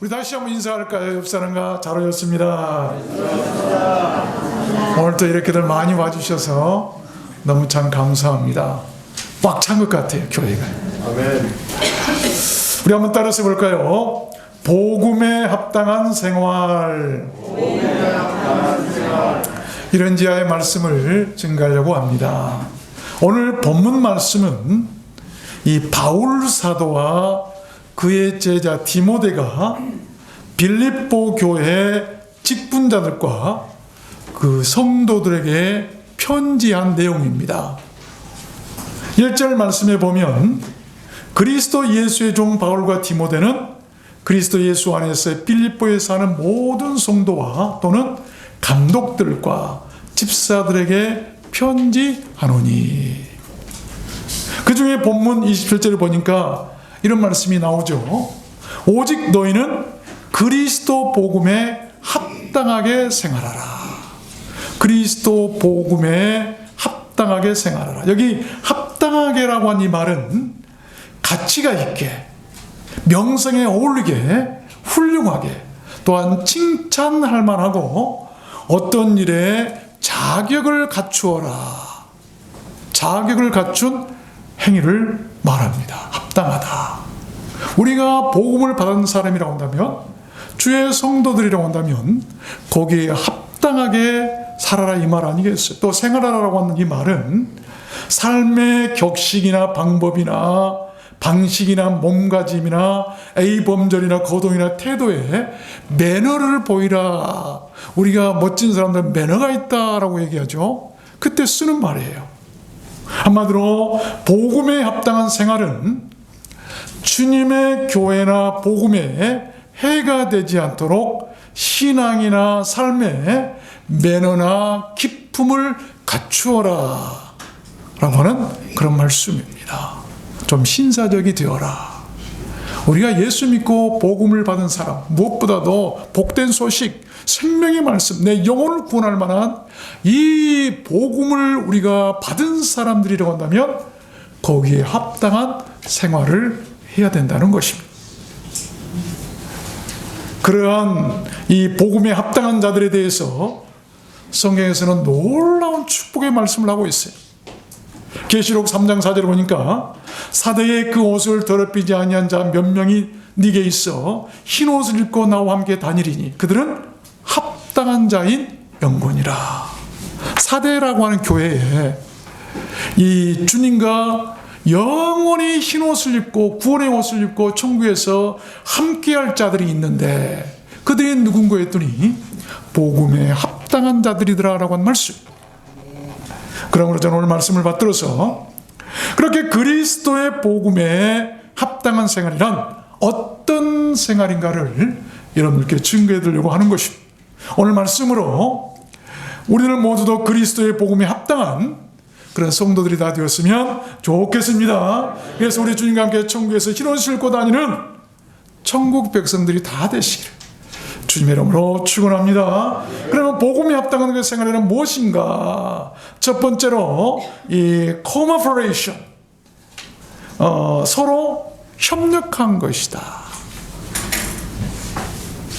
우리 다시 한번 인사할까요? 옆 사람과 잘 오셨습니다. 오늘 또 이렇게들 많이 와주셔서 너무 참 감사합니다. 꽉 찬 것 같아요, 교회가. 아멘. 우리 한번 따라서 볼까요? 복음에 합당한 생활. 이런 지하의 말씀을 증가하려고 합니다. 오늘 본문 말씀은 이 바울 사도와 그의 제자 디모데가 빌립보 교회 직분자들과 그 성도들에게 편지한 내용입니다. 1절 말씀에 보면 그리스도 예수의 종 바울과 디모데는 그리스도 예수 안에서 빌립보에 사는 모든 성도와 또는 감독들과 집사들에게 편지하노니. 그 중에 본문 27절을 보니까 이런 말씀이 나오죠. 오직 너희는 그리스도 복음에 합당하게 생활하라. 그리스도 복음에 합당하게 생활하라. 여기 합당하게라고 한 이 말은 가치가 있게, 명성에 어울리게, 훌륭하게, 또한 칭찬할 만하고 어떤 일에 자격을 갖추어라. 자격을 갖춘 행위를 말합니다. 합당하다. 우리가 복음을 받은 사람이라고 한다면, 주의 성도들이라고 한다면 거기에 합당하게 살아라 이 말 아니겠어요? 또 생활하라고 하는 이 말은 삶의 격식이나 방법이나 방식이나 몸가짐이나 A범절이나 거동이나 태도에 매너를 보이라. 우리가 멋진 사람들은 매너가 있다라고 얘기하죠. 그때 쓰는 말이에요. 한마디로 복음에 합당한 생활은 주님의 교회나 복음에 해가 되지 않도록 신앙이나 삶에 매너나 기품을 갖추어라 라고 하는 그런 말씀입니다. 좀 신사적이 되어라. 우리가 예수 믿고 복음을 받은 사람, 무엇보다도 복된 소식, 생명의 말씀, 내 영혼을 구원할 만한 이 복음을 우리가 받은 사람들이라고 한다면 거기에 합당한 생활을 해야 된다는 것입니다. 그러한 이 복음에 합당한 자들에 대해서 성경에서는 놀라운 축복의 말씀을 하고 있어요. 계시록 3장 4절을 보니까 사대의 그 옷을 더럽히지 아니한 자 몇 명이 네게 있어 흰 옷을 입고 나와 함께 다니리니 그들은 합당한 자인 영혼이라. 사대라고 하는 교회에 이 주님과 영원히 흰 옷을 입고 구원의 옷을 입고 천국에서 함께할 자들이 있는데 그들이 누군가 했더니 복음에 합당한 자들이더라라고 한 말씀. 그러므로 저는 오늘 말씀을 받들어서 그렇게 그리스도의 복음에 합당한 생활이란 어떤 생활인가를 여러분들께 증거해 드리려고 하는 것입니다. 오늘 말씀으로 우리는 모두도 그리스도의 복음에 합당한 그런 성도들이 다 되었으면 좋겠습니다. 그래서 우리 주님과 함께 천국에서 흰옷을 입고 다니는 천국 백성들이 다 되시기를 주님의 이름으로 축원합니다. 그러면 복음에 합당한 그 생활에는 무엇인가? 첫 번째로 이 cooperation, 서로 협력한 것이다.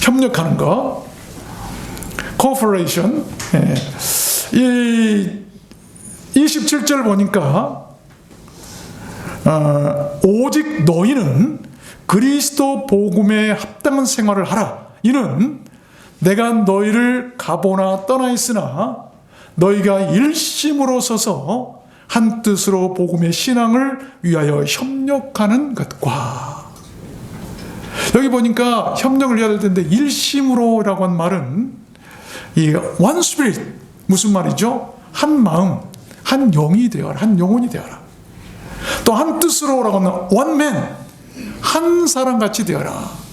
협력하는 것, cooperation. 이 27절 보니까 오직 너희는 그리스도 복음에 합당한 생활을 하라. 이는 내가 너희를 가보나 떠나 있으나 너희가 일심으로 서서 한 뜻으로 복음의 신앙을 위하여 협력하는 것과. 여기 보니까 협력을 해야 될 텐데 일심으로라고 한 말은 이 one spirit, 무슨 말이죠? 한 마음, 한 영이 되어라, 한 영혼이 되어라. 또 한 뜻으로라고 하는 one man, 한 사람같이 되어라.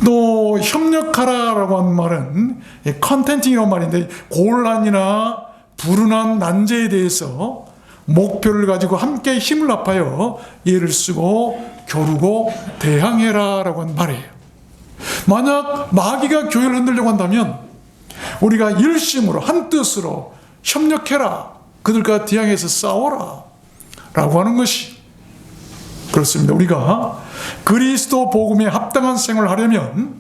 또 협력하라라고 하는 말은 컨텐팅이라는 말인데 곤란이나 불운한 난제에 대해서 목표를 가지고 함께 힘을 합하여 예를 쓰고 겨루고 대항해라라고 하는 말이에요. 만약 마귀가 교회를 흔들려고 한다면 우리가 일심으로 한 뜻으로 협력해라, 그들과 대항해서 싸워라 라고 하는 것이 그렇습니다. 우리가 그리스도 복음에 합당한 생활을 하려면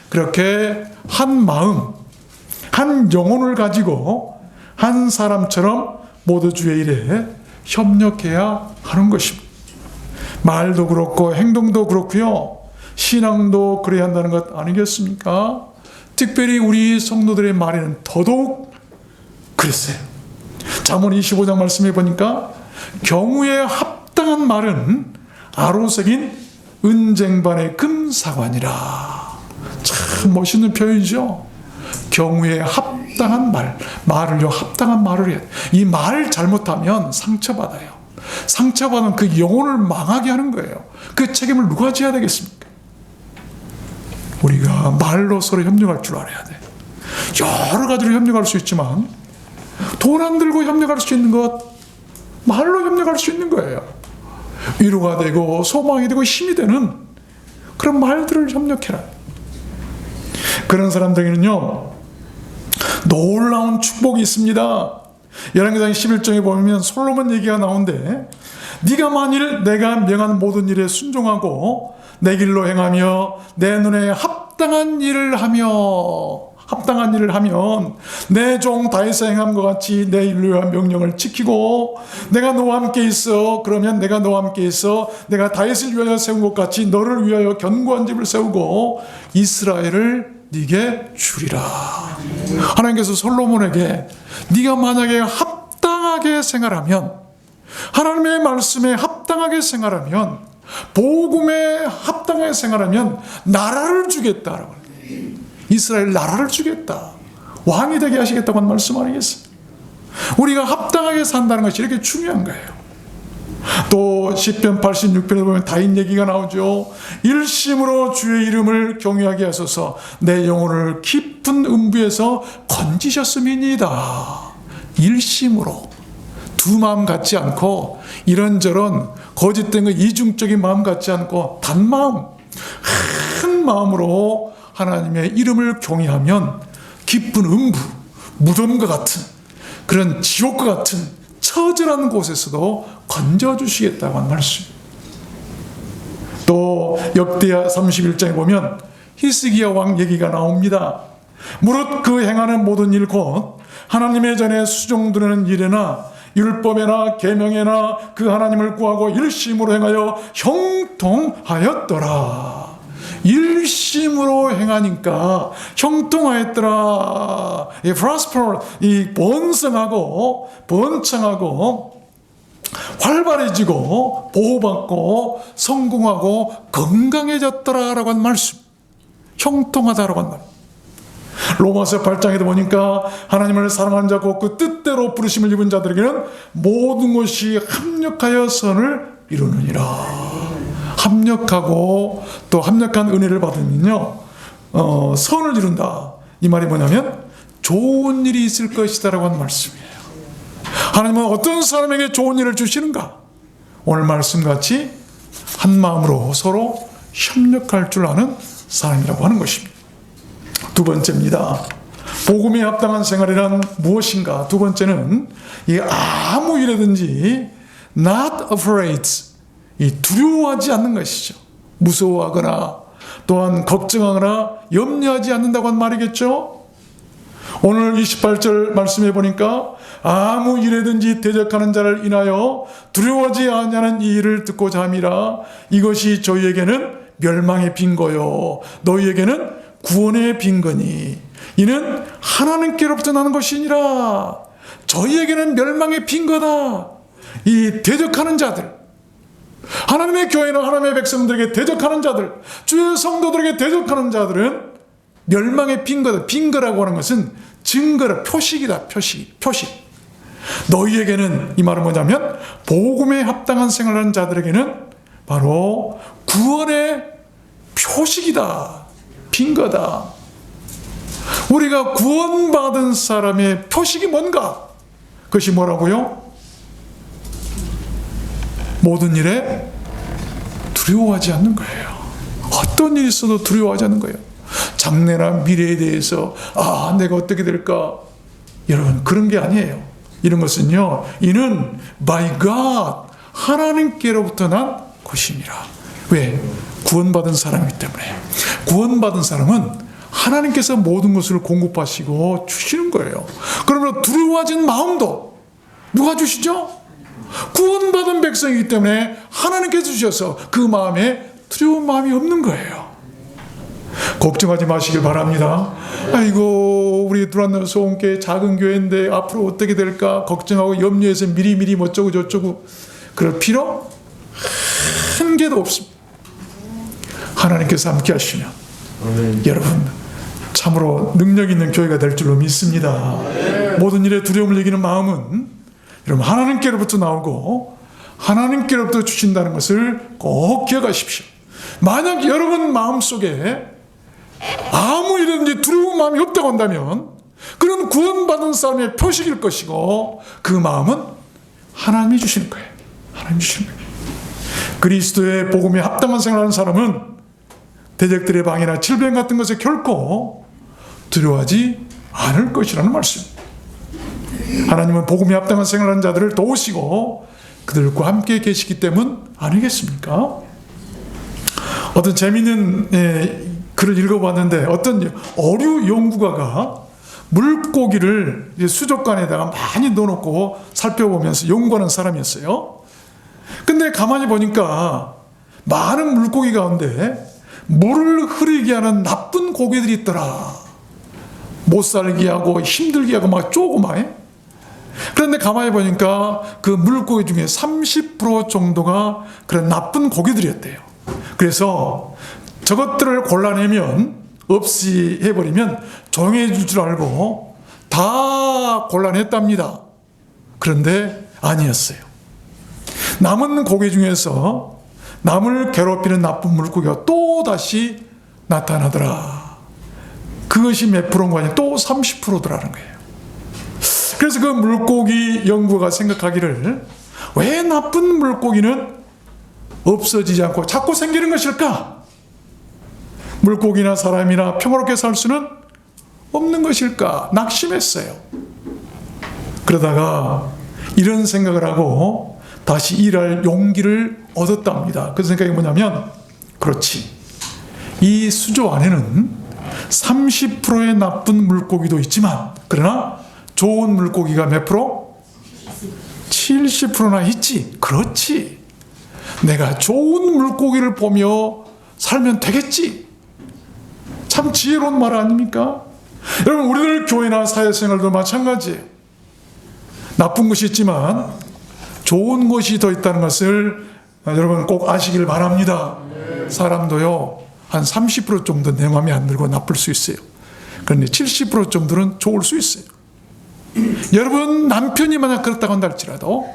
그렇게 한 마음, 한 영혼을 가지고 한 사람처럼 모두 주의 일에 협력해야 하는 것입니다. 말도 그렇고 행동도 그렇고요. 신앙도 그래야 한다는 것 아니겠습니까? 특별히 우리 성도들의 말에는 더더욱 그랬어요. 잠언 25장 말씀해 보니까 경우에 합당한 말은 아로색인 은쟁반의 금사관이라. 참 멋있는 표현이죠. 경우에 합당한 말을요, 합당한 말을 해야 돼. 이 말을 잘못하면 상처받아요. 상처받은 그 영혼을 망하게 하는 거예요. 그 책임을 누가 져야 되겠습니까? 우리가 말로 서로 협력할 줄 알아야 돼. 여러 가지로 협력할 수 있지만 돈 안 들고 협력할 수 있는 것, 말로 협력할 수 있는 거예요. 위로가 되고 소망이 되고 힘이 되는 그런 말들을 협력해라. 그런 사람들에게는요, 놀라운 축복이 있습니다. 열왕기상 11장에 보면 솔로몬 얘기가 나오는데, 네가 만일 내가 명한 모든 일에 순종하고 내 길로 행하며 내 눈에 합당한 일을 하면 내 종 다윗의 행함과 같이 내 인류와 명령을 지키고 내가 너와 함께 있어. 그러면 내가 너와 함께 있어 내가 다윗을 위하여 세운 것 같이 너를 위하여 견고한 집을 세우고 이스라엘을 네게 주리라. 하나님께서 솔로몬에게 네가 만약에 합당하게 생활하면, 하나님의 말씀에 합당하게 생활하면, 복음에 합당하게 생활하면 나라를 주겠다라고. 이스라엘 나라를 주겠다. 왕이 되게 하시겠다고 하는 말씀 아니겠어요? 우리가 합당하게 산다는 것이 이렇게 중요한 거예요. 또 시편 86편에 보면 다윗 얘기가 나오죠. 일심으로 주의 이름을 경외하게 하소서 내 영혼을 깊은 음부에서 건지셨음이니이다. 일심으로, 두 마음 같지 않고 이런저런 거짓된 거 이중적인 마음 같지 않고 단마음, 한 마음으로 하나님의 이름을 경외하면 깊은 음부, 무덤과 같은 그런 지옥과 같은 처절한 곳에서도 건져주시겠다고 한 말씀. 또 역대하 31장에 보면 히스기야 왕 얘기가 나옵니다. 무릇 그 행하는 모든 일 곧 하나님의 전에 수종드리는 일에나 율법에나 계명에나 그 하나님을 구하고 일심으로 행하여 형통하였더라. 일심으로 행하니까 형통하였더라. 이 prosper, 이 번성하고 번창하고 활발해지고 보호받고 성공하고 건강해졌더라라고 한 말씀. 형통하다라고 한 말. 로마서 8장에도 보니까 하나님을 사랑하는 자 곧 그 뜻대로 부르심을 입은 자들에게는 모든 것이 합력하여 선을 이루느니라. 합력하고 또 합력한 은혜를 받으면요, 선을 이룬다. 이 말이 뭐냐면 좋은 일이 있을 것이다라고 하는 말씀이에요. 하나님은 어떤 사람에게 좋은 일을 주시는가? 오늘 말씀같이 한 마음으로 서로 협력할 줄 아는 사람이라고 하는 것입니다. 두 번째입니다. 복음에 합당한 생활이란 무엇인가? 두 번째는 이 아무 일이든지 not afraid, 이 두려워하지 않는 것이죠. 무서워하거나 또한 걱정하거나 염려하지 않는다고 한 말이겠죠. 오늘 28절 말씀해 보니까 아무 일에든지 대적하는 자를 인하여 두려워하지 아니하는 이 일을 듣고자 함이라. 이것이 저희에게는 멸망의 빈거요 너희에게는 구원의 빈거니 이는 하나님께로부터 나는 것이니라. 저희에게는 멸망의 빈거다. 이 대적하는 자들, 하나님의 교회나 하나님의 백성들에게 대적하는 자들, 주의 성도들에게 대적하는 자들은 멸망의 빈거다. 빈거라고 하는 것은 증거라, 표식이다. 표식. 너희에게는, 이 말은 뭐냐면 복음에 합당한 생활하는 자들에게는 바로 구원의 표식이다. 빈거다. 우리가 구원받은 사람의 표식이 뭔가? 그것이 뭐라고요? 모든 일에 두려워하지 않는 거예요. 어떤 일이 있어도 두려워하지 않는 거예요. 장래나 미래에 대해서 내가 어떻게 될까? 여러분, 그런 게 아니에요. 이런 것은요, 이는 by God, 하나님께로부터 난 것이니라. 왜? 구원받은 사람이기 때문에. 구원받은 사람은 하나님께서 모든 것을 공급하시고 주시는 거예요. 그러면 두려워하진 마음도 누가 주시죠? 구원받은 백성이기 때문에 하나님께서 주셔서 그 마음에 두려운 마음이 없는 거예요. 걱정하지 마시길 바랍니다. 아이고, 우리 두란노 소원교회 작은 교회인데 앞으로 어떻게 될까 걱정하고 염려해서 미리미리 어쩌고 저쩌고 그럴 필요 한 개도 없습니다. 하나님께서 함께 하시면 여러분 참으로 능력 있는 교회가 될 줄로 믿습니다. 모든 일에 두려움을 이기는 마음은 여러분 하나님께로부터 나오고 하나님께로부터 주신다는 것을 꼭 기억하십시오. 만약 여러분 마음속에 아무 일이든지 두려운 마음이 없다고 한다면 그런 구원받은 사람의 표식일 것이고 그 마음은 하나님이 주시는 거예요. 하나님이 주시는 거예요. 그리스도의 복음에 합당한 생활하는 사람은 대적들의 방해나 질병 같은 것에 결코 두려워하지 않을 것이라는 말씀. 하나님은 복음에 합당한 생활하는 자들을 도우시고 그들과 함께 계시기 때문 아니겠습니까? 어떤 재미있는 글을 읽어봤는데 어떤 어류 연구가가 물고기를 수족관에다가 많이 넣어놓고 살펴보면서 연구하는 사람이었어요. 근데 가만히 보니까 많은 물고기 가운데 물을 흐르게 하는 나쁜 고기들이 있더라. 못살게 하고 힘들게 하고 막 쪼고 막. 그런데 가만히 보니까 그 물고기 중에 30% 정도가 그런 나쁜 고기들이었대요. 그래서 저것들을 골라내면 없이 해버리면 조용해질 줄 알고 다 골라냈답니다. 그런데 아니었어요. 남은 고기 중에서 남을 괴롭히는 나쁜 물고기가 또 다시 나타나더라. 그것이 몇 프로인가 아니라 또 30%더라는 거예요. 그래서 그 물고기 연구가 생각하기를 왜 나쁜 물고기는 없어지지 않고 자꾸 생기는 것일까? 물고기나 사람이나 평화롭게 살 수는 없는 것일까? 낙심했어요. 그러다가 이런 생각을 하고 다시 일할 용기를 얻었답니다. 그 생각이 뭐냐면, 그렇지, 이 수조 안에는 30%의 나쁜 물고기도 있지만 그러나 좋은 물고기가 몇 프로? 70%나 있지. 그렇지, 내가 좋은 물고기를 보며 살면 되겠지. 참 지혜로운 말 아닙니까? 여러분, 우리들 교회나 사회생활도 마찬가지예요. 나쁜 것이 있지만 좋은 것이 더 있다는 것을 여러분 꼭 아시길 바랍니다. 사람도요, 한 30% 정도 내 마음에 안 들고 나쁠 수 있어요. 그런데 70% 정도는 좋을 수 있어요. 여러분 남편이 만약 그렇다고 한다 할지라도,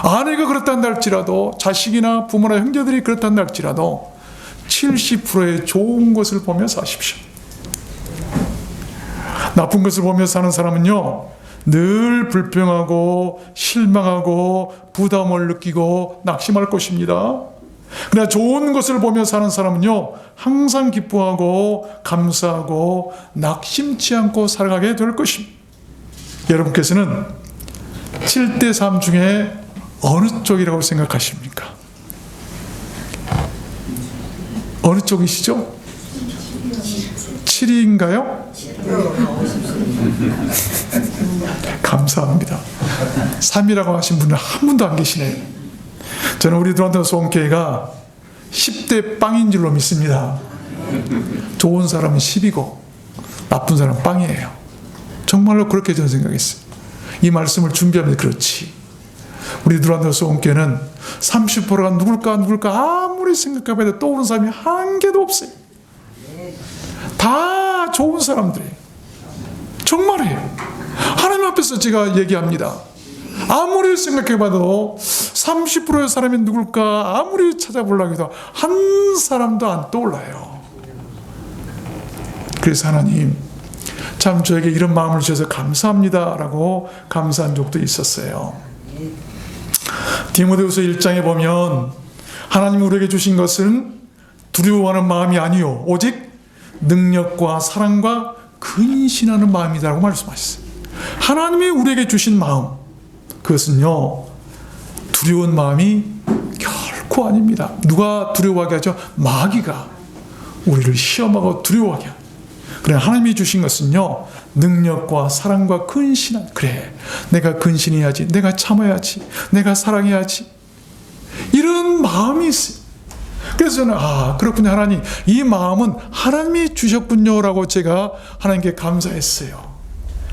아내가 그렇다고 한다 할지라도, 자식이나 부모나 형제들이 그렇다고 한다 할지라도 70%의 좋은 것을 보며 사십시오. 나쁜 것을 보며 사는 사람은요, 늘 불평하고 실망하고 부담을 느끼고 낙심할 것입니다. 그러나 좋은 것을 보며 사는 사람은요, 항상 기뻐하고 감사하고 낙심치 않고 살아가게 될 것입니다. 여러분께서는 7대3 중에 어느 쪽이라고 생각하십니까? 어느 쪽이시죠? 7위인가요? 감사합니다. 3위라고 하신 분은 한 분도 안 계시네요. 저는 우리 두란노 소원교회가 10대 빵인 줄로 믿습니다. 좋은 사람은 10이고 나쁜 사람은 빵이에요. 정말로 그렇게 저는 생각했어요. 이 말씀을 준비하면서 그렇지, 우리 두란노 소원교회는 30%가 누굴까 아무리 생각해봐도 떠오르는 사람이 한 개도 없어요. 다 좋은 사람들이에요. 정말이에요. 하나님 앞에서 제가 얘기합니다. 아무리 생각해봐도 30%의 사람이 누굴까 아무리 찾아보려고 해도 한 사람도 안 떠올라요. 그래서 하나님, 참 저에게 이런 마음을 주셔서 감사합니다 라고 감사한 적도 있었어요. 디모데후서 1장에 보면 하나님이 우리에게 주신 것은 두려워하는 마음이 아니요 오직 능력과 사랑과 근신하는 마음이라고 말씀하셨어요. 하나님이 우리에게 주신 마음, 그것은요, 두려운 마음이 결코 결코 아닙니다. 누가 두려워하게 하죠? 마귀가 우리를 시험하고 두려워하게 합니다. 그래, 하나님이 주신 것은요, 능력과 사랑과 근신한, 그래, 내가 근신해야지, 내가 참아야지, 내가 사랑해야지, 이런 마음이 있어요. 그래서 저는 그렇군요, 하나님, 이 마음은 하나님이 주셨군요 라고 제가 하나님께 감사했어요.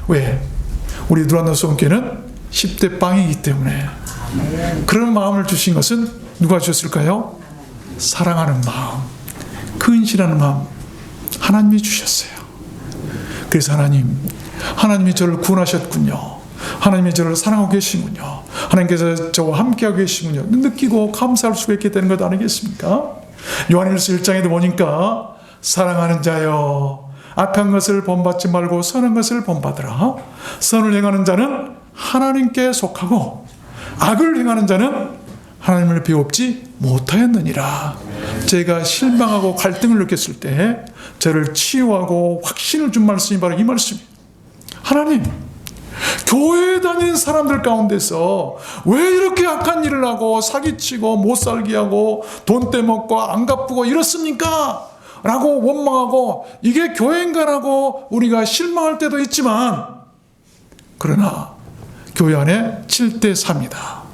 왜? 우리 누란노송교회는 10대 빵이기 때문에. 그런 마음을 주신 것은 누가 주셨을까요? 사랑하는 마음, 근신하는 마음, 하나님이 주셨어요. 그래서 하나님이 저를 구원하셨군요, 하나님이 저를 사랑하고 계시군요, 하나님께서 저와 함께하고 계시군요 느끼고 감사할 수가 있게 되는 것 아니겠습니까? 요한일서 1장에도 보니까 사랑하는 자여, 악한 것을 본받지 말고 선한 것을 본받으라. 선을 행하는 자는 하나님께 속하고 악을 행하는 자는 하나님을 배웁지 못하였느니라. 제가 실망하고 갈등을 느꼈을 때 저를 치유하고 확신을 준 말씀이 바로 이 말씀입니다. 하나님, 교회 다니는 사람들 가운데서 왜 이렇게 악한 일을 하고 사기치고 못살게 하고 돈 떼먹고 안 갚고 이렇습니까? 라고 원망하고 이게 교회인가라고 우리가 실망할 때도 있지만, 그러나 교회 안에 7대 3이다.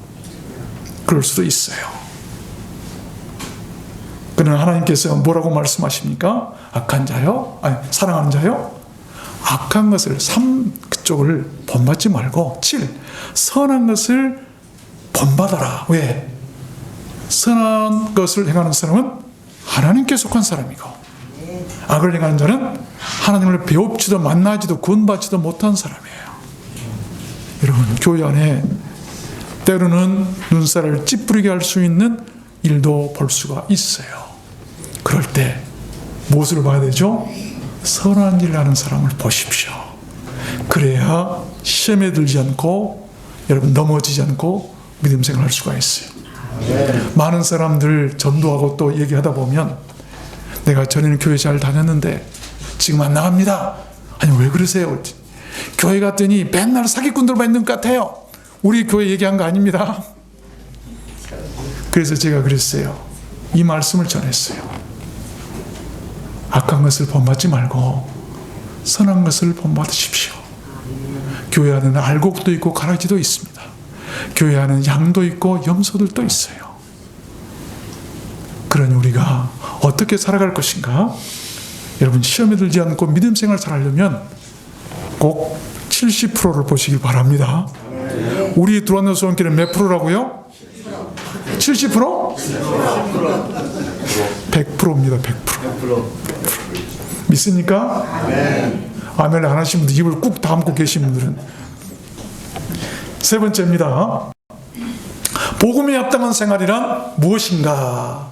그럴 수도 있어요. 그러나 하나님께서 뭐라고 말씀하십니까? 악한 자요? 사랑하는 자요? 악한 것을, 3 그쪽을 본받지 말고 7 선한 것을 본받아라. 왜? 선한 것을 행하는 사람은 하나님께 속한 사람이고, 악을 행하는 자는 하나님을 배웁지도 만나지도 구원받지도 못한 사람이에요. 여러분, 교회 안에 때로는 눈살을 찌푸리게 할 수 있는 일도 볼 수가 있어요. 그럴 때 무엇을 봐야 되죠? 선한 일을 하는 사람을 보십시오. 그래야 시험에 들지 않고, 여러분, 넘어지지 않고 믿음 생활할 수가 있어요. 많은 사람들 전도하고 또 얘기하다 보면, 내가 전에는 교회 잘 다녔는데 지금 안 나갑니다. 아니, 왜 그러세요? 교회 갔더니 맨날 사기꾼들만 있는 것 같아요. 우리 교회 얘기한 거 아닙니다. 그래서 제가 그랬어요. 이 말씀을 전했어요. 악한 것을 본받지 말고 선한 것을 본받으십시오. 교회 안에는 알곡도 있고 가라지도 있습니다. 교회 안에는 양도 있고 염소들도 있어요. 그러니 우리가 어떻게 살아갈 것인가? 여러분, 시험에 들지 않고 믿음 생활 잘하려면 꼭 70%를 보시길 바랍니다. 우리 두란노 소원교회는 몇 프로라고요? 70%? 100%입니다. 100%. 믿습니까? 아멘 안 하신 분들, 입을 꾹 다물고 계신 분들은. 세 번째입니다. 복음에 합당한 생활이란 무엇인가?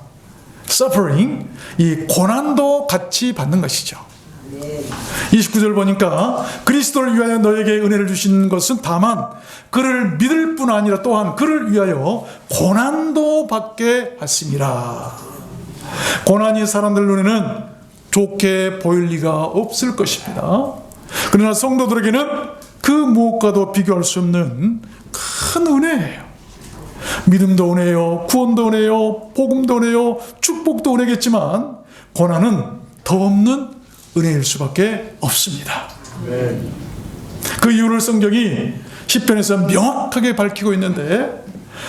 Suffering, 이 고난도 같이 받는 것이죠. 29절 보니까 그리스도를 위하여 너에게 은혜를 주신 것은 다만 그를 믿을 뿐 아니라 또한 그를 위하여 고난도 받게 하심이라. 고난이 사람들 눈에는 좋게 보일 리가 없을 것입니다. 그러나 성도들에게는 그 무엇과도 비교할 수 없는 큰 은혜예요. 믿음도 은혜요, 구원도 은혜요, 복음도 은혜요, 축복도 은혜겠지만 고난은 더 없는 은혜일 수밖에 없습니다. 그 이유를 성경이 시편에서 명확하게 밝히고 있는데,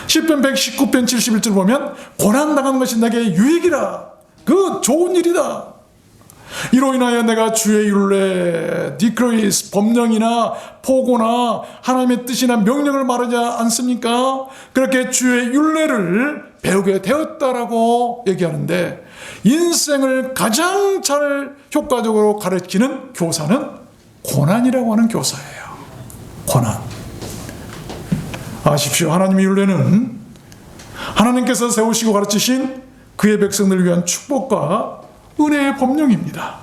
시편 119편 71절 보면 고난당하는 것이 내게 유익이라, 그 좋은 일이다. 이로 인하여 내가 주의 율례, 디크리스, 법령이나 포고나 하나님의 뜻이나 명령을 말하지 않습니까? 그렇게 주의 율례를 배우게 되었다라고 얘기하는데, 인생을 가장 잘 효과적으로 가르치는 교사는 고난이라고 하는 교사예요. 고난. 아십시오. 하나님의 율례는 하나님께서 세우시고 가르치신 그의 백성들을 위한 축복과 은혜의 법령입니다.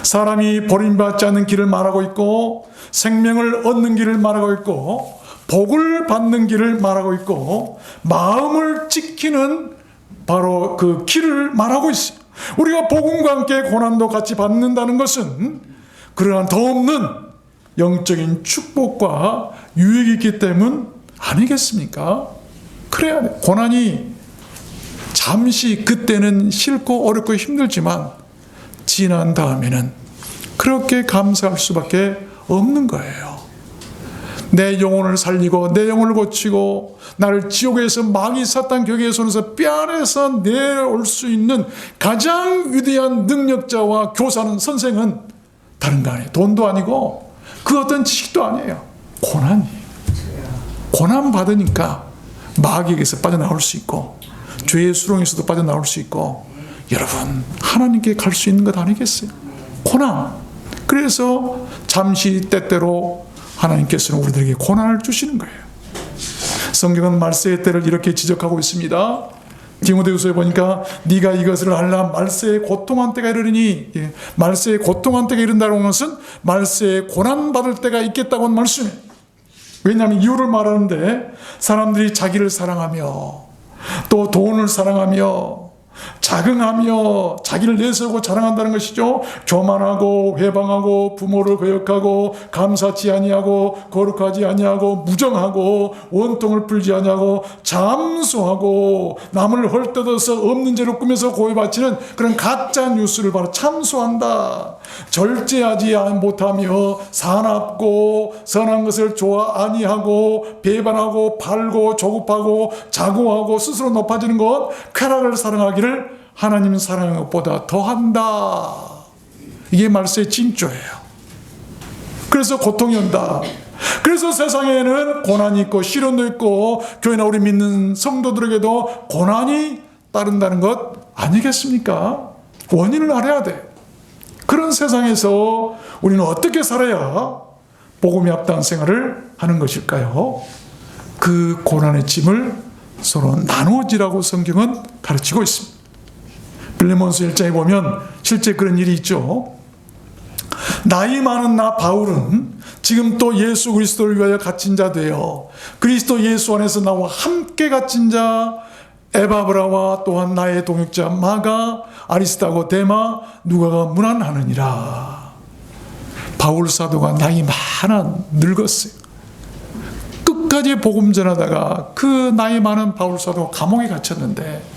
사람이 버림받지 않는 길을 말하고 있고, 생명을 얻는 길을 말하고 있고, 복을 받는 길을 말하고 있고, 마음을 지키는 바로 그 길을 말하고 있어요. 우리가 복음과 함께 고난도 같이 받는다는 것은 그러한 더 없는 영적인 축복과 유익이 있기 때문 아니겠습니까? 그래야 돼. 고난이 잠시 그때는 싫고 어렵고 힘들지만 지난 다음에는 그렇게 감사할 수밖에 없는 거예요. 내 영혼을 살리고 내 영혼을 고치고 나를 지옥에서 마귀 사탄 격의 손에서 빼앗아서 내올 수 있는 가장 위대한 능력자와 교사는 선생은 다른 거 아니에요. 돈도 아니고 그 어떤 지식도 아니에요. 고난이에요. 고난 받으니까 마귀에게서 빠져나올 수 있고 죄의 수렁에서도 빠져나올 수 있고 여러분 하나님께 갈 수 있는 것 아니겠어요? 고난. 그래서 잠시 때때로 하나님께서는 우리들에게 고난을 주시는 거예요. 성경은 말세의 때를 이렇게 지적하고 있습니다. 디모데후서에 보니까 네가 이것을 알라 말세의 고통한 때가 이르리니, 말세의 고통한 때가 이른다는 것은 말세의 고난받을 때가 있겠다고 하는 말씀이에요. 왜냐하면 이유를 말하는데 사람들이 자기를 사랑하며 또 돈을 사랑하며 자긍하며 자기를 내세우고 자랑한다는 것이죠. 교만하고 회방하고 부모를 거역하고 감사치 아니하고 거룩하지 아니하고 무정하고 원통을 풀지 아니하고 잠수하고 남을 헐뜯어서 없는 죄로 꾸며서 고해 바치는 그런 가짜 뉴스를 바로 참수한다. 절제하지 못하며 사납고 선한 것을 좋아 아니하고 배반하고 팔고 조급하고 자고하고 스스로 높아지는 것, 쾌락을 사랑하기를 하나님 사랑하는 것보다 더한다. 이게 말세의 징조예요. 그래서 고통이 온다. 그래서 세상에는 고난이 있고 시련도 있고 교회나 우리 믿는 성도들에게도 고난이 따른다는 것 아니겠습니까? 원인을 알아야 돼. 그런 세상에서 우리는 어떻게 살아야 복음에 합당한 생활을 하는 것일까요? 그 고난의 짐을 서로 나누어지라고 성경은 가르치고 있습니다. 빌레몬서 1장에 보면 실제 그런 일이 있죠. 나이 많은 나 바울은 지금 또 예수 그리스도를 위하여 갇힌 자 되어 그리스도 예수 안에서 나와 함께 갇힌 자 에바브라와 또한 나의 동역자 마가 아리스타고 데마 누가가 문안하느니라. 바울 사도가 나이 많아 늙었어요. 끝까지 복음 전하다가 그 나이 많은 바울 사도가 감옥에 갇혔는데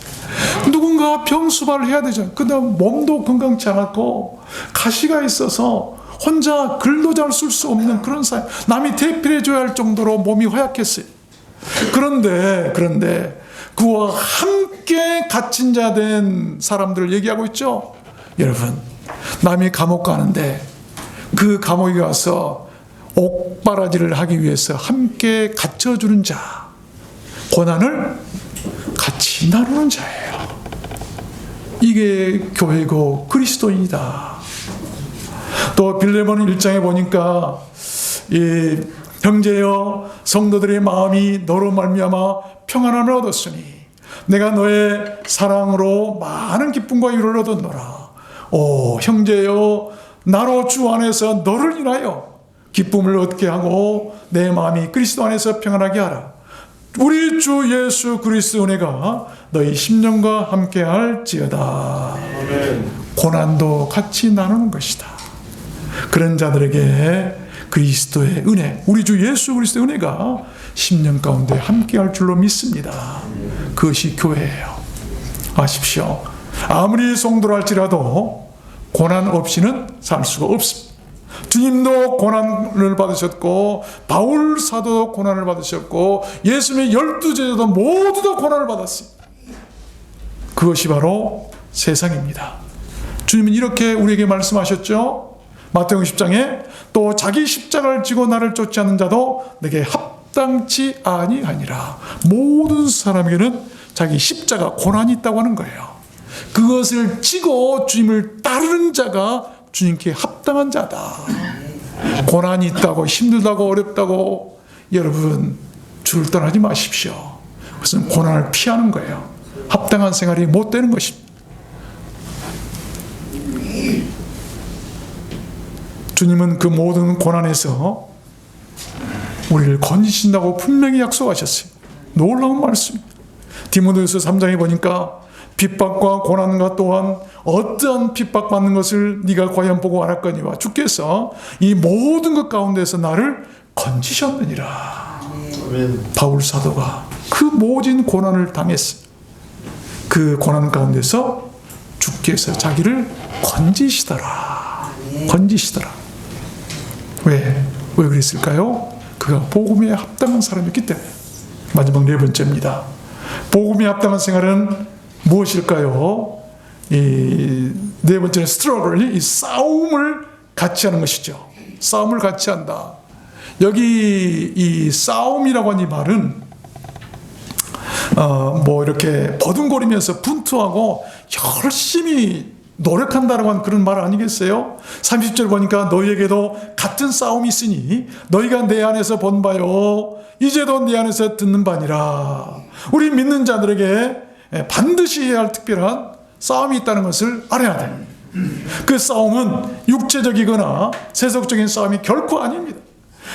누군가 병수발을 해야 되잖아요. 그다음 몸도 건강치 않았고 가시가 있어서 혼자 글도 잘 쓸 수 없는 그런 사람, 남이 대필해줘야 할 정도로 몸이 허약했어요. 그런데 그와 함께 갇힌 자 된 사람들을 얘기하고 있죠. 여러분, 남이 감옥 가는데 그 감옥에 가서 옥바라지를 하기 위해서 함께 갇혀주는 자, 고난을 같이 나누는 자예요. 이게 교회고 그리스도인이다. 또 빌레몬 1장에 보니까 이 형제여 성도들의 마음이 너로 말미암아 평안함을 얻었으니 내가 너의 사랑으로 많은 기쁨과 위로를 얻었노라. 오 형제여 나로 주 안에서 너를 인하여 기쁨을 얻게 하고 내 마음이 그리스도 안에서 평안하게 하라. 우리 주 예수 그리스도 은혜가 너희 심령과 함께 할지어다. 고난도 같이 나누는 것이다. 그런 자들에게 그리스도의 은혜, 우리 주 예수 그리스도의 은혜가 심령 가운데 함께 할 줄로 믿습니다. 그것이 교회예요. 아십시오. 아무리 성도라 할지라도 고난 없이는 살 수가 없습니다. 주님도 고난을 받으셨고 바울 사도도 고난을 받으셨고 예수님의 12제자도 모두 다 고난을 받았습니다. 그것이 바로 세상입니다. 주님은 이렇게 우리에게 말씀하셨죠. 마태복음 10장에 또 자기 십자가를 지고 나를 쫓지 않는 자도 내게 합당치 아니하니라. 모든 사람에게는 자기 십자가 고난이 있다고 하는 거예요. 그것을 지고 주님을 따르는 자가 주님께 합당한 자다. 고난이 있다고 힘들다고 어렵다고 여러분 주를 떠나지 마십시오. 그것은 고난을 피하는 거예요. 합당한 생활이 못 되는 것입니다. 주님은 그 모든 고난에서 우리를 건지신다고 분명히 약속하셨어요. 놀라운 말씀입니다. 디모데후서 3장에 보니까 핍박과 고난과 또한 어떠한 핍박받는 것을 네가 과연 보고 알았거니와 주께서 이 모든 것 가운데서 나를 건지셨느니라. 바울 사도가 그 모진 고난을 당했습니다. 그 고난 가운데서 주께서 자기를 건지시더라. 건지시더라. 왜 그랬을까요? 그가 복음에 합당한 사람이었기 때문에. 마지막 네 번째입니다. 복음에 합당한 생활은 무엇일까요? 이 네 번째는 스트러글, 이 싸움을 같이 하는 것이죠. 싸움을 같이 한다. 여기 이 싸움이라고 하는 이 말은 이렇게 버둥거리면서 분투하고 열심히 노력한다라고 하는 그런 말 아니겠어요? 30절 보니까 너희에게도 같은 싸움이 있으니 너희가 내 안에서 본 바요 이제도 내 안에서 듣는 바니라. 우리 믿는 자들에게 반드시 해야 할 특별한 싸움이 있다는 것을 알아야 됩니다. 그 싸움은 육체적이거나 세속적인 싸움이 결코 아닙니다.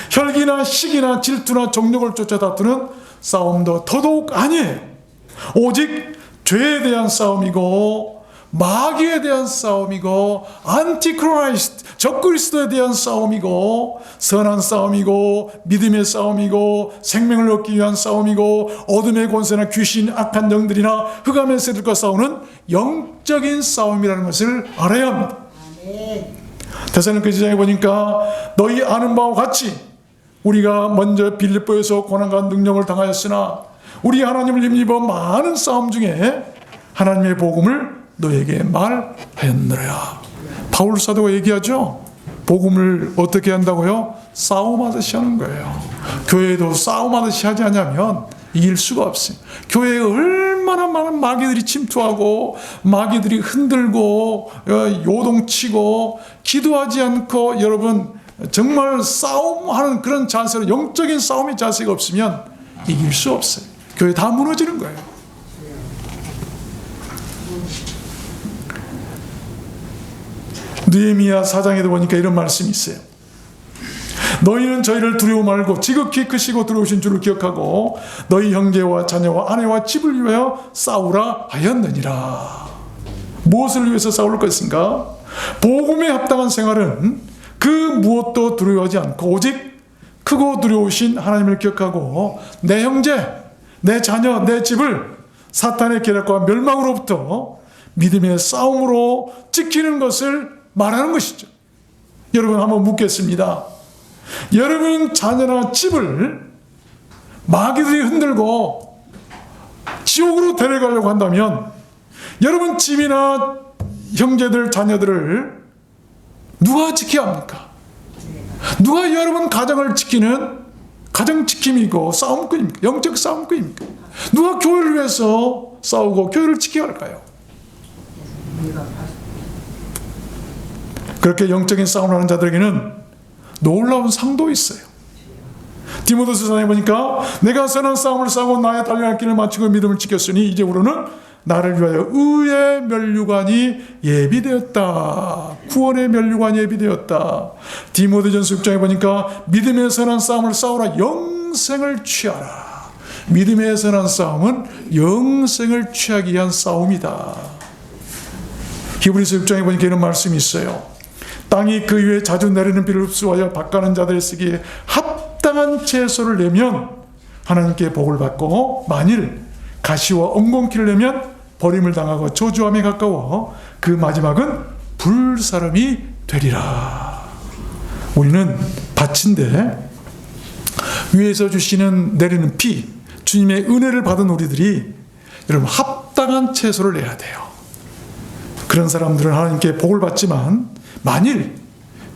혈기나 시기나 질투나 정욕을 쫓아 다투는 싸움도 더더욱 아니에요. 오직 죄에 대한 싸움이고 마귀에 대한 싸움이고 안티크라이스트 적그리스도에 대한 싸움이고 선한 싸움이고 믿음의 싸움이고 생명을 얻기 위한 싸움이고 어둠의 권세나 귀신 악한 영들이나 흑암의 세들과 싸우는 영적인 싸움이라는 것을 알아야 합니다. 데살로니가 지장에 보니까 너희 아는 바와 같이 우리가 먼저 빌립보에서 고난과 능력을 당하였으나 우리 하나님을 힘입어 많은 싸움 중에 하나님의 복음을 너에게 말하였느라. 바울 사도가 얘기하죠. 복음을 어떻게 한다고요? 싸움하듯이 하는 거예요. 교회도 싸움하듯이 하지 않냐면 이길 수가 없어요. 교회에 얼마나 많은 마귀들이 침투하고 마귀들이 흔들고 요동치고 기도하지 않고 여러분 정말 싸움하는 그런 자세로 영적인 싸움의 자세가 없으면 이길 수 없어요. 교회 다 무너지는 거예요. 느헤미야 4장에도 보니까 이런 말씀이 있어요. 너희는 저희를 두려워 말고 지극히 크시고 두려우신 줄을 기억하고 너희 형제와 자녀와 아내와 집을 위하여 싸우라 하였느니라. 무엇을 위해서 싸울 것인가? 복음에 합당한 생활은 그 무엇도 두려워하지 않고 오직 크고 두려우신 하나님을 기억하고 내 형제, 내 자녀, 내 집을 사탄의 계략과 멸망으로부터 믿음의 싸움으로 지키는 것을 말하는 것이죠. 여러분 한번 묻겠습니다. 여러분 자녀나 집을 마귀들이 흔들고 지옥으로 데려가려고 한다면 여러분 집이나 형제들 자녀들을 누가 지켜야 합니까? 누가 여러분 가정을 지키는 가정지킴이고 싸움꾼입니까? 영적 싸움꾼입니까? 누가 교회를 위해서 싸우고 교회를 지켜야 할까요? 그렇게 영적인 싸움을 하는 자들에게는 놀라운 상도 있어요. 디모데서 4장에 보니까 내가 선한 싸움을 싸고 나의 달려갈 길을 마치고 믿음을 지켰으니 이제부로는 나를 위하여 의의 면류관이 예비되었다. 구원의 면류관이 예비되었다. 디모데전서 6장에 보니까 믿음의 선한 싸움을 싸우라 영생을 취하라. 믿음의 선한 싸움은 영생을 취하기 위한 싸움이다. 히브리서 6장에 보니까 이런 말씀이 있어요. 땅이 그 위에 자주 내리는 비를 흡수하여 밭가는 자들의 쓰기에 합당한 채소를 내면 하나님께 복을 받고 만일 가시와 엉겅퀴를 내면 버림을 당하고 저주함에 가까워 그 마지막은 불사름이 되리라. 우리는 밭인데 위에서 주시는 내리는 피 주님의 은혜를 받은 우리들이 여러분 합당한 채소를 내야 돼요. 그런 사람들은 하나님께 복을 받지만 만일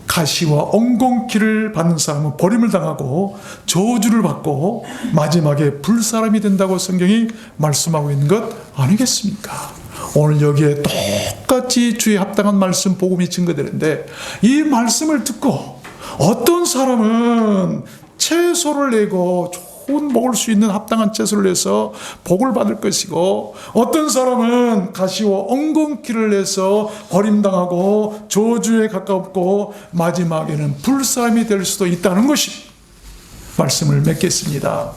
가시와 엉겅퀴를 받는 사람은 버림을 당하고 저주를 받고 마지막에 불사람이 된다고 성경이 말씀하고 있는 것 아니겠습니까? 오늘 여기에 똑같이 주의 합당한 말씀 복음이 증거되는데 이 말씀을 듣고 어떤 사람은 채소를 내고 좋은 먹을 수 있는 합당한 채소를 내서 복을 받을 것이고 어떤 사람은 가시와 엉겅퀴를 내서 버림당하고 저주에 가깝고 마지막에는 불사람이 될 수도 있다는 것이 말씀을 맺겠습니다.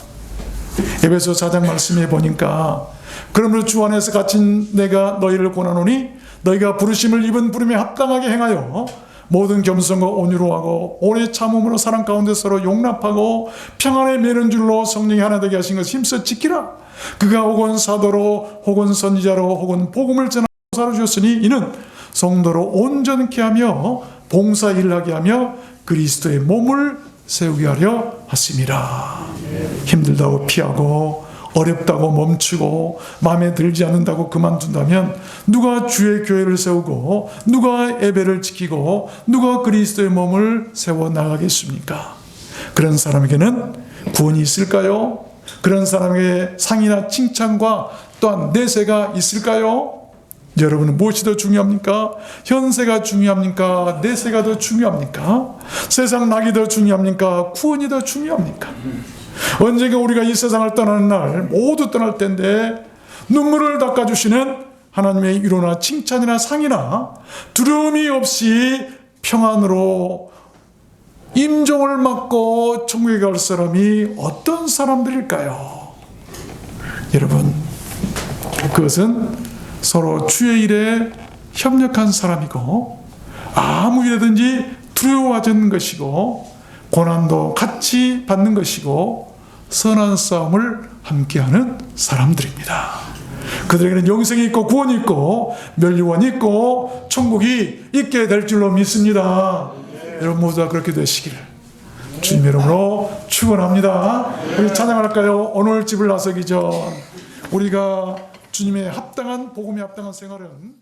에베소 4장 말씀에 보니까 그러므로 주 안에서 갇힌 내가 너희를 권하노니 너희가 부르심을 입은 부름에 합당하게 행하여 모든 겸손과 온유로 하고 오래 참음으로 사랑 가운데 서로 용납하고 평안에 매는 줄로 성령이 하나 되게 하신 것을 힘써 지키라. 그가 혹은 사도로 혹은 선지자로 혹은 복음을 전하는 사로 주셨으니 이는 성도로 온전케 하며 봉사 일을 하게 하며 그리스도의 몸을 세우게 하려 하심이라. 힘들다고 피하고 어렵다고 멈추고 마음에 들지 않는다고 그만둔다면 누가 주의 교회를 세우고 누가 예배를 지키고 누가 그리스도의 몸을 세워 나가겠습니까? 그런 사람에게는 구원이 있을까요? 그런 사람에게 상이나 칭찬과 또한 내세가 있을까요? 여러분은 무엇이 더 중요합니까? 현세가 중요합니까? 내세가 더 중요합니까? 세상 낙이 더 중요합니까? 구원이 더 중요합니까? 언젠가 우리가 이 세상을 떠나는 날 모두 떠날 텐데 눈물을 닦아주시는 하나님의 위로나 칭찬이나 상이나 두려움이 없이 평안으로 임종을 맞고 천국에 갈 사람이 어떤 사람들일까요? 여러분, 그것은 서로 주의 일에 협력한 사람이고 아무 일이든지 두려워하지 않는 것이고 고난도 같이 받는 것이고 선한 싸움을 함께하는 사람들입니다. 그들에게는 영생이 있고 구원이 있고 멸류관이 있고 천국이 있게 될 줄로 믿습니다. 여러분 모두 다 그렇게 되시기를 주님의 이름으로 축원합니다. 우리 찬양할까요? 오늘 집을 나서기 전 우리가 주님의 합당한 복음에 합당한 생활은